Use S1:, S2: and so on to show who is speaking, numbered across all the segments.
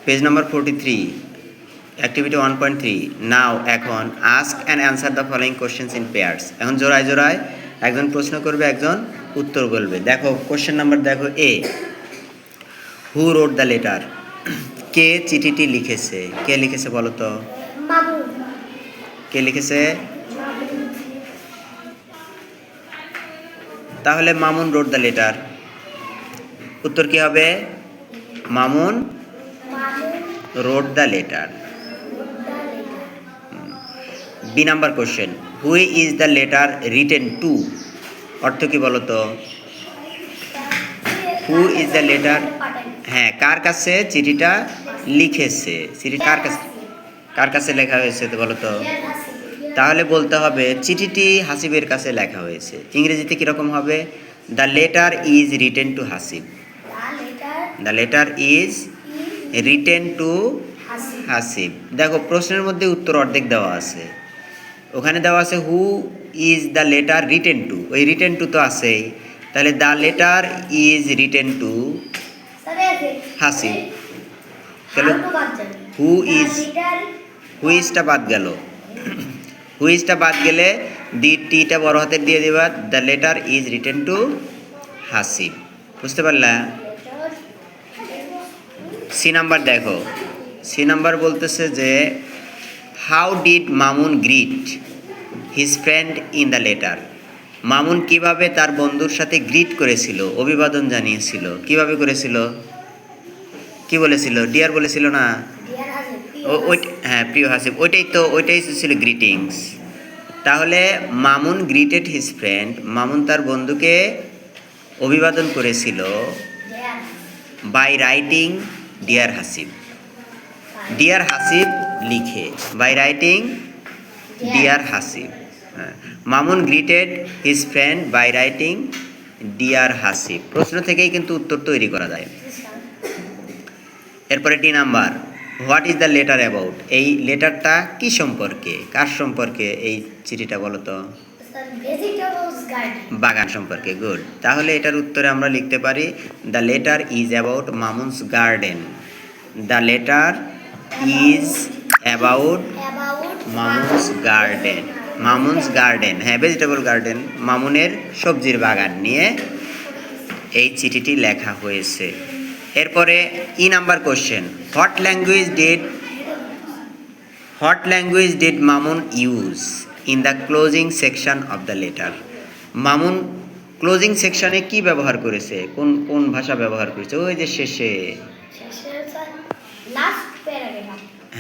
S1: Page number 43, activity 1.3। নাও এখন ask and answer the following questions in pairs. এখন জোড়ায় জোড়ায় একজন প্রশ্ন করবে, একজন উত্তর বলবে। দেখো কোশ্চেন নাম্বার দেখো এ, হু রোড দ্য লেটার? কে চিঠিটি লিখেছে? কে লিখেছে বলো তো? কে লিখেছে? তাহলে মামুন রোড দ্য লেটার। উত্তর কি হবে? Mamun wrote the letter. B number question, who is the letter written to? অর্থ কি বলো তো? হু ইজ দ্য লেটার, হ্যাঁ, কার কাছে চিঠিটা লিখেছে? চিঠি কার কাছে লেখা হয়েছে তো বলো তো? তাহলে বলতে হবে চিঠিটি হাসিবের কাছে লেখা হয়েছে। ইংরেজিতে কীরকম হবে? The letter is written to Hasib. The letter is written to Hasib. দেখো প্রশ্নের মধ্যে উত্তর অর্ধেক দেওয়া আছে, ওখানে দেওয়া আছে হু is the letter written two, ওই রিটেন টু তো আছেই, তাহলে the letter is written to Hasib. তাহলে হুইজটা বাদ গেল, হুইজটা বাদ গেলে টিটা বড় হাতের দিয়ে দেবা, the letter is written to Hasib. বুঝতে পারলা? সি নাম্বার দেখো, সি নাম্বার বলতেছে যে how did Mamun greet his friend in the letter? Mamun কিভাবে তার বন্ধুর সাথে গ্রিট করেছিল, অভিবাদন জানিয়েছিল? কিভাবে করেছিল? কি বলেছিল? ডিয়ার বলেছিল না? হ্যাঁ, প্রিয় হাসিব, ওইটাই ছিল গ্রিটিংস। তাহলে Mamun greeted his friend, Mamun তার বন্ধুকে অভিবাদন করেছিল by writing dear Hasib. Dear Hasib লিখে, বাই রাইটিং ডিয়ার হাসিব। হ্যাঁ, Mamun greeted his friend by writing dear Hasib. প্রশ্ন থেকেই কিন্তু উত্তর তৈরি করা যায়। এরপরে D number, what is the letter about? এই লেটারটা কি সম্পর্কে, কার সম্পর্কে এই চিঠিটা বলো তো? বাগান সম্পর্কে। গুড। তাহলে এটার উত্তরে আমরা লিখতে পারি the letter is about Mamun's garden. The letter is about Mamun's garden. Mamun's garden, হ্যাঁ, ভেজিটেবল গার্ডেন, মামুনের সবজির বাগান নিয়ে এই চিঠিটি লেখা হয়েছে। এরপরে E number question, what language did Mamun use in the closing section of the letter? Mamun closing সেকশনে কি ব্যবহার করেছে, কোন ভাষা ব্যবহার করেছে? ওই যে শেষে,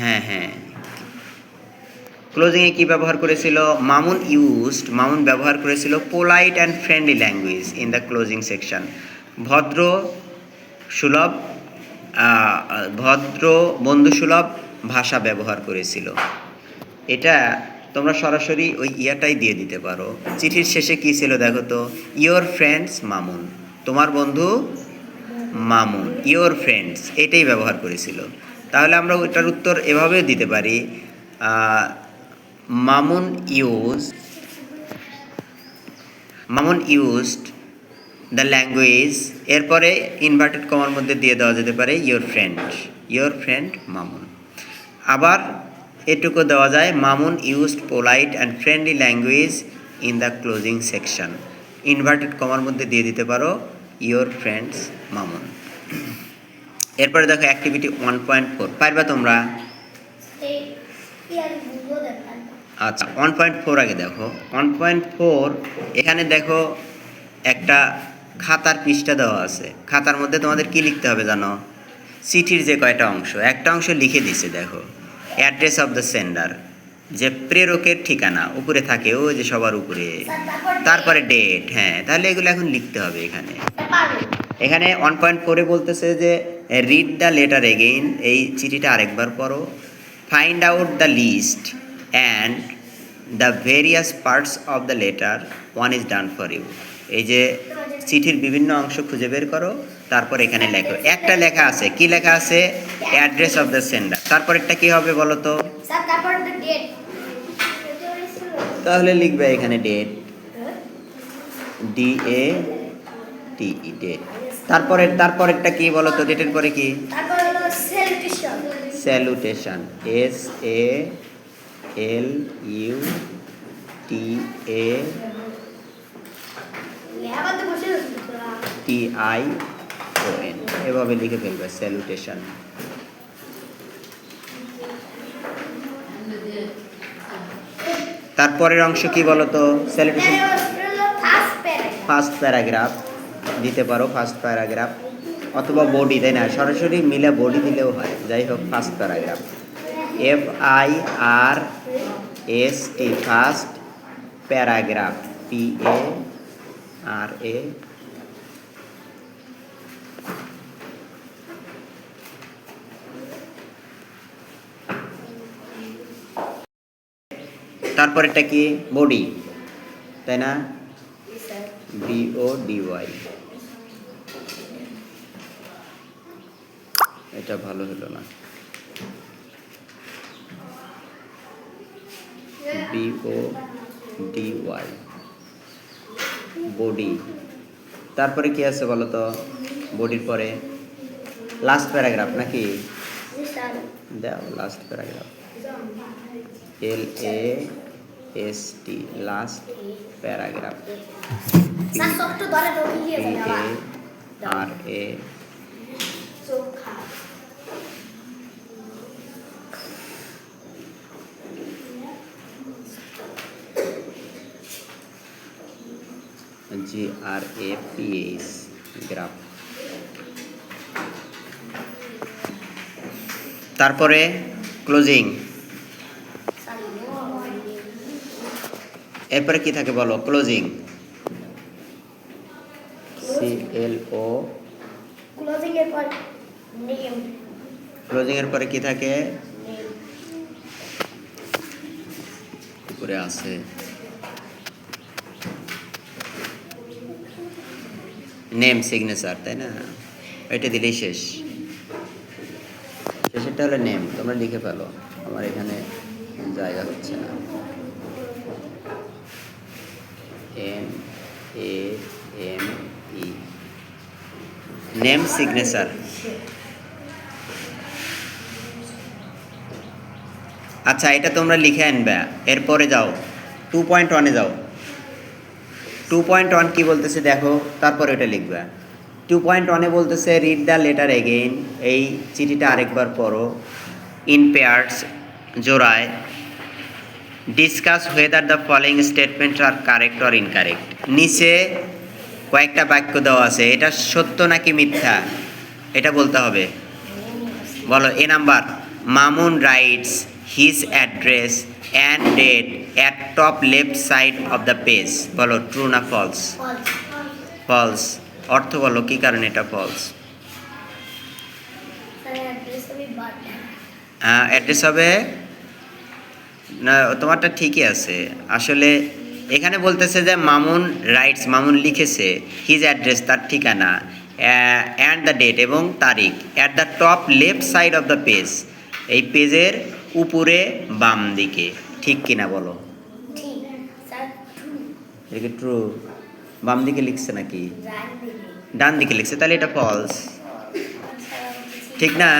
S1: হ্যাঁ হ্যাঁ, ক্লোজিংয়ে কি ব্যবহার করেছিল? মামুন ব্যবহার করেছিল polite and friendly language in the closing section. ভদ্র বন্ধুসুলভ ভাষা ব্যবহার করেছিল। এটা তোমরা সরাসরি ওই ইয়াটাই দিয়ে দিতে পারো। চিঠির শেষে কি ছিল দেখো তো? ইয়োর ফ্রেন্ডস মামুন, তোমার বন্ধু মামুন, ইয়োর ফ্রেন্ডস, এটাই ব্যবহার করেছিল। তাহলে আমরা ওইটার উত্তর এভাবেও দিতে পারি, মামুন ইউজড দ্য ল্যাঙ্গুয়েজ, এরপরে ইনভার্টেড কমার মধ্যে দিয়ে দেওয়া যেতে পারে ইয়োর ফ্রেন্ড মামুন। আবার এটুকু দেওয়া যায়, Mamun used polite and friendly language in the closing section. Inverted কমার মধ্যে দিয়ে দিতে পারো ইয়োর ফ্রেন্ডস মামুন। এরপরে দেখো অ্যাক্টিভিটি 1.4, পারবা তোমরা? আচ্ছা, 1.4 আগে দেখো। 1.4 এখানে দেখো একটা খাতার পৃষ্ঠা দেওয়া আছে। খাতার মধ্যে তোমাদের কি লিখতে হবে জানো? চিঠির যে কয়টা অংশ, একটা অংশ লিখে দিছে দেখো, অ্যাড্রেস অফ দ্য সেন্ডার, যে প্রেরকের ঠিকানা উপরে থাকে, ওই যে সবার উপরে, তারপরে ডেট। হ্যাঁ, তাহলে এগুলো এখন লিখতে হবে। এখানে 1.4-এ বলতেছে যে রিড দ্য লেটার এগেইন, এই চিঠিটা আরেকবার পড়ো। Find out the list and the various parts of the letter, one is done for you. এই যে চিঠির বিভিন্ন অংশ খুঁজে বের করো, তারপর এখানে লেখো। একটা লেখা আছে, কি লেখা আছে? Address of the sender. তারপরেরটা কি হবে বলো তো? তাহলে লিখবে এখানে ডেট, DATE, ডেট। তারপরেরটা কি বলো তো? ডেটের পরে কি? স্যালুটেশন, SALUTATION, এভাবে লিখে ফেলবে স্যালুটেশন। তারপরের অংশ কি বলতো? স্যালুটেশন ফার্স্ট প্যারাগ্রাফ দিতে পারো, ফার্স্ট প্যারাগ্রাফ অথবা বডি, তাই না? সরাসরি মিলে বডি দিলেও হয়, যাই হোক first paragraph, FIRST first paragraph, PARA। তারপরেরটা কি? বডি, তাই না? BODY। এটা ভালো হলো না, BODY, বডি। তারপরে কি আছে বলো তো? বডির পরে লাস্ট প্যারাগ্রাফ নাকি? দাও last paragraph, LAST last paragraph, PARA। GRAPH graph. তারপরে ক্লোজিং, এরপরে কি থাকে বলো? Closing, CLO। ক্লোজিং এর পরে কি থাকে? উপরে আছে নেম, সিগনেচার, তাই না? এটা দিলেই শেষ। শেষেরটা হলো নেম, তোমরা লিখে ফেলো, আমার এখানে জায়গা হচ্ছে না। NAME, name signature. আচ্ছা, এটা তোমরা লিখে আনবে। এরপরে যাও 2.1-এ যাও। 2.1 কি বলতেছে দেখো, তারপরে এটা লিখবে। 2.1-এ বলতেছে রিড দ্য লেটার এগেইন, এই চিঠিটা আরেকবার পড়ো, ইন পেয়ার্স, জোড়ায়, discuss whether the following statement are correct or incorrect. নিচে কয়েকটা বাক্য দেওয়া আছে, এটা সত্য নাকি মিথ্যা এটা বলতে হবে। বলো। A number, Mamun writes his address and date at top left side of the page. বলো ট্রু না ফলস? ফলস। অর্থ বলো কি কারণে এটা ফলস? অ্যাড্রেস হবে না, তোমারটা ঠিকই আছে। আসলে এখানে বলতেছে যে মামুন রাইটস, মামুন লিখেছে, হিজ অ্যাড্রেস তার ঠিকানা, অ্যান্ড দ্য ডেট এবং তারিখ, at the top left side of the page, এই পেজের উপরে বাম দিকে। ঠিক কিনা বলো? এটা কি ট্রু? বাম দিকে লিখছে নাকি ডান দিকে লিখছে? তাহলে এটা ফলস, ঠিক না?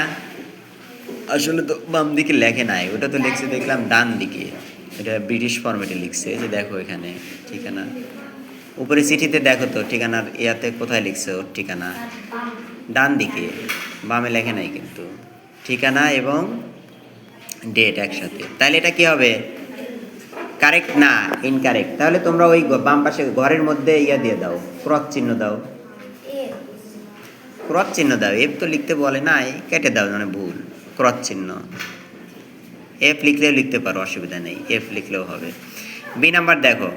S1: আসলে তো বাম দিকে লেখে নাই, ওটা তো লিখছে দেখলাম ডান দিকে। এটা ব্রিটিশ ফরম্যাটে লিখছে, যে দেখো এখানে ঠিকানা উপরে চিঠিতে দেখো তো ঠিকানার ইয়াতে কোথায় লিখছে ওর ঠিকানা? ডান দিকে, বামে লেখে নাই কিন্তু। ঠিকানা এবং ডেট একসাথে, তাহলে এটা কি হবে? কারেক্ট না ইনকারেক্ট? তাহলে তোমরা ওই বাম পাশে ঘরের মধ্যে ইয়া দিয়ে দাও, ক্রস চিহ্ন দাও, ক্রস চিহ্ন দাও। এফ তো লিখতে বলে নাই, কেটে দাও, মানে ভুল, ক্রস চিহ্ন। এফ লিখলেও লিখতে পারো, অসুবিধা নেই, এফ লিখলেও হবে। বি নাম্বার দেখো,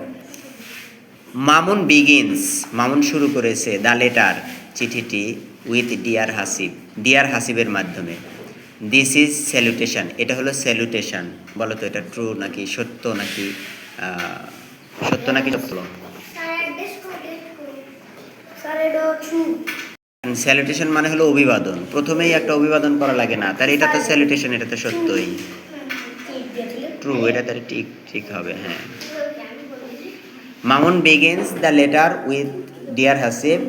S1: মামুন বিগিনস, মামুন শুরু করেছে, দ্য লেটার চিঠিটি, উইথ ডিয়ার হাসিব, ডিয়ার হাসিবের মাধ্যমে। দিস ইজ স্যালুটেশন, এটা হলো স্যালুটেশন। বলো তো এটা ট্রু নাকি সত্য, নাকি সত্য নাকি সত্য? স্যালুটেশন মানে হলো অভিবাদন, প্রথমেই একটা অভিবাদন করা লাগে না, তাহলে এটা তো স্যালুটেশন, এটা তো সত্যই ট্রু, এটা তাহলে ঠিক ঠিক হবে। হ্যাঁ, Mamun begins the letter with dear Hasib,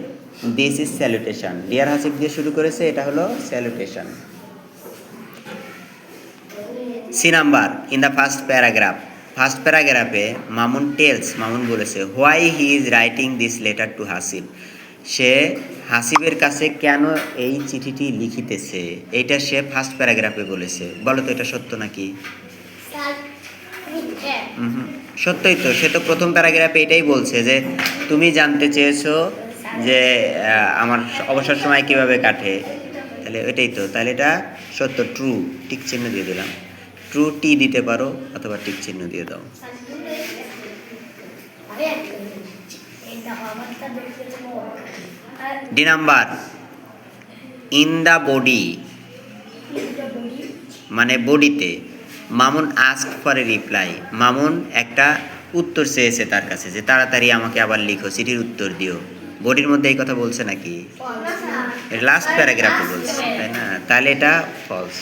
S1: this is salutation, dear Hasib দিয়ে শুরু করেছে, এটা হলো salutation. C number in the first প্যারাগ্রাফে মামুন টেলস, মামুন বলেছে why he is writing this letter to Hasib, সে হাসিবের কাছে কেন এই চিঠিটি লিখিতেছে, এইটা সে ফার্স্ট প্যারাগ্রাফে বলেছে। বলো তো এটা সত্য নাকি? সত্যই তো, সে তো প্রথম প্যারাগ্রাফে এটাই বলছে যে তুমি জানতে চেয়েছো যে আমার অবসর সময় কিভাবে কাটে, তাহলে এটাই তো, তাহলে এটা সত্য, ট্রু, টিক চিহ্ন দিয়ে দিলাম। ট্রু টি দিতে পারো অথবা টিক চিহ্ন দিয়ে দাও। D number in the body, মানে বডিতে Mamun ask for a reply, Mamun একটা উত্তর চেয়েছে তার কাছে যে তাড়াতাড়ি আমাকে আবার লিখো, চিঠির উত্তর দিও। বডির মধ্যে এই কথা বলছে নাকি? লাস্ট প্যারাগ্রাফে বলছে, তাই না? তাহলে এটা ফলস,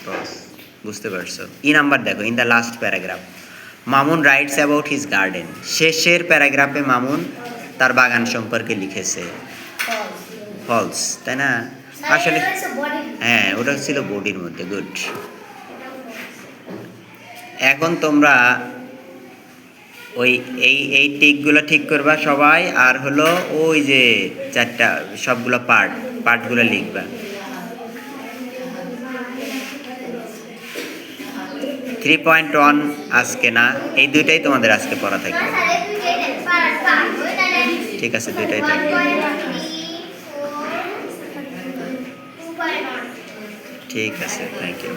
S1: ফলস, বুঝতে পারছো? ই নাম্বার দেখো, in the last paragraph Mamun writes about his garden, শেষের প্যারাগ্রাফে মামুন তার বাগান সম্পর্কে লিখেছে। ফলস, তাই না? আসলে হ্যাঁ, ওটা ছিল বডির মধ্যে। গুড। এখন তোমরা ওই এই টিকগুলো ঠিক করবা সবাই, আর হলো ওই যে চারটা সবগুলো পার্টগুলো লিখবা। 3.1 আজকে না, এই দুইটাই তোমাদের আজকে পড়া থাকবে। ঠিক আছে, দুইটাই থাকবে। ঠিক আছে, থ্যাংক ইউ।